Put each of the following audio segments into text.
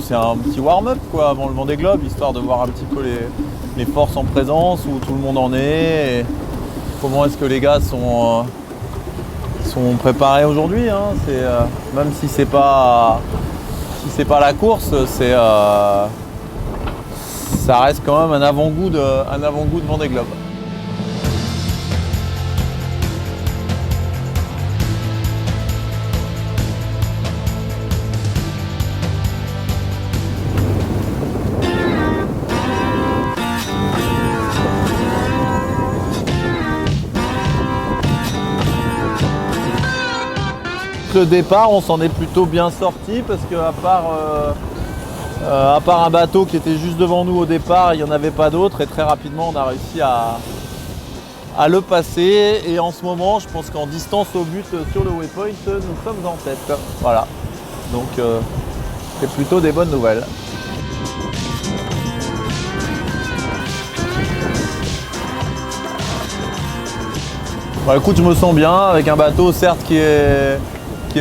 C'est un petit warm-up quoi avant le Vendée Globe, histoire de voir un petit peu les forces en présence, où tout le monde en est, et comment est-ce que les gars sont préparés aujourd'hui. Hein. Même si c'est pas la course, ça reste quand même un avant-goût de Vendée Globe. Le départ, on s'en est plutôt bien sorti parce qu'à part un bateau qui était juste devant nous au départ, il n'y en avait pas d'autres, et très rapidement on a réussi à le passer. Et en ce moment, je pense qu'en distance au but sur le waypoint, nous sommes en tête. Voilà, donc c'est plutôt des bonnes nouvelles. Bah, écoute, je me sens bien avec un bateau certes qui est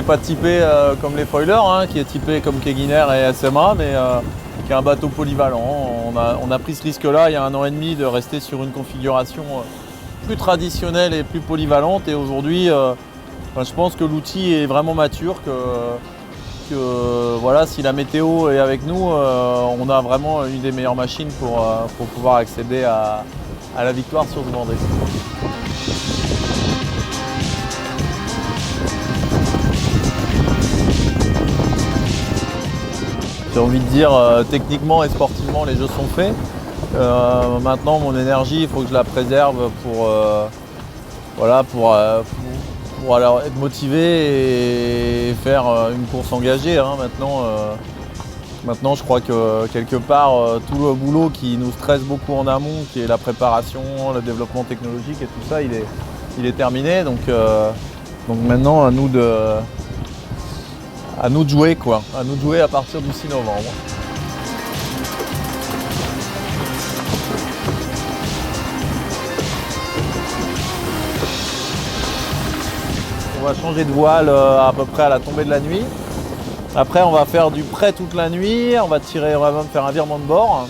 pas typé comme les foilers, hein, qui est typé comme Keguiner et SMA, mais qui est un bateau polyvalent. On a pris ce risque-là il y a 1 an et demi de rester sur une configuration plus traditionnelle et plus polyvalente. Et aujourd'hui, je pense que l'outil est vraiment mature, que voilà, si la météo est avec nous, on a vraiment une des meilleures machines pour pouvoir accéder à la victoire sur ce Vendée. J'ai envie de dire, techniquement et sportivement, les jeux sont faits. Maintenant, mon énergie, il faut que je la préserve pour alors être motivé et faire une course engagée. Hein. Maintenant, je crois que quelque part, tout le boulot qui nous stresse beaucoup en amont, qui est la préparation, le développement technologique et tout ça, il est terminé. Donc maintenant, à nous de jouer quoi, à nous de jouer à partir du 6 novembre. On va changer de voile à peu près à la tombée de la nuit. Après on va faire du prêt toute la nuit, on va même faire un virement de bord.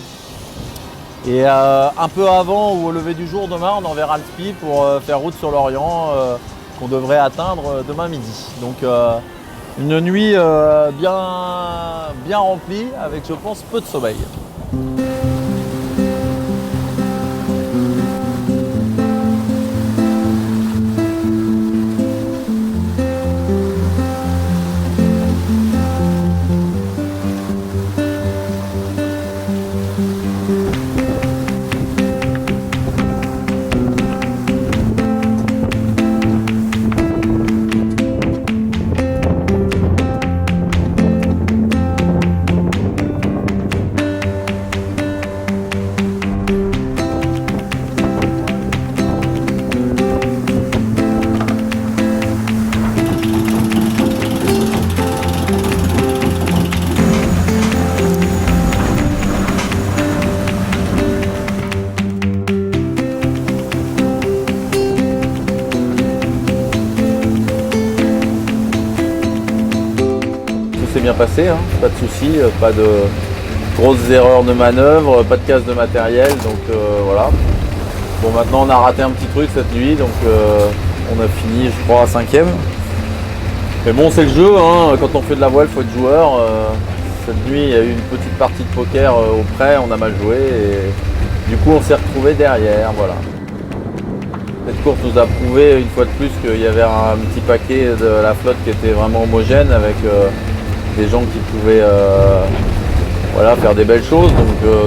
Et un peu avant ou au lever du jour demain, on enverra le SPI pour faire route sur l'Orient qu'on devrait atteindre demain midi. Donc une nuit bien remplie avec, je pense, peu de sommeil. Bien passé, hein, pas de soucis, pas de grosses erreurs de manœuvre, pas de casse de matériel, donc voilà. Bon, maintenant on a raté un petit truc cette nuit, donc on a fini je crois à 5e. Mais bon, c'est le jeu, hein, quand on fait de la voile, il faut être joueur. Cette nuit il y a eu une petite partie de poker au près, on a mal joué et du coup on s'est retrouvé derrière, voilà. Cette course nous a prouvé une fois de plus qu'il y avait un petit paquet de la flotte qui était vraiment homogène avec des gens qui pouvaient faire des belles choses.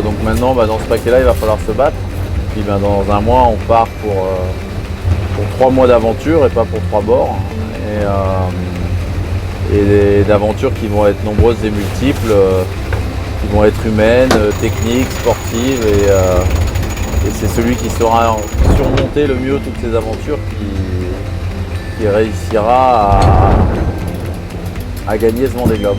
Donc maintenant, dans ce paquet-là, il va falloir se battre. Puis dans un mois, on part pour 3 mois d'aventure et pas pour 3 bords. Et d'aventures qui vont être nombreuses et multiples, qui vont être humaines, techniques, sportives. Et c'est celui qui saura surmonter le mieux toutes ces aventures qui réussira à gagner ce Vendée Globe.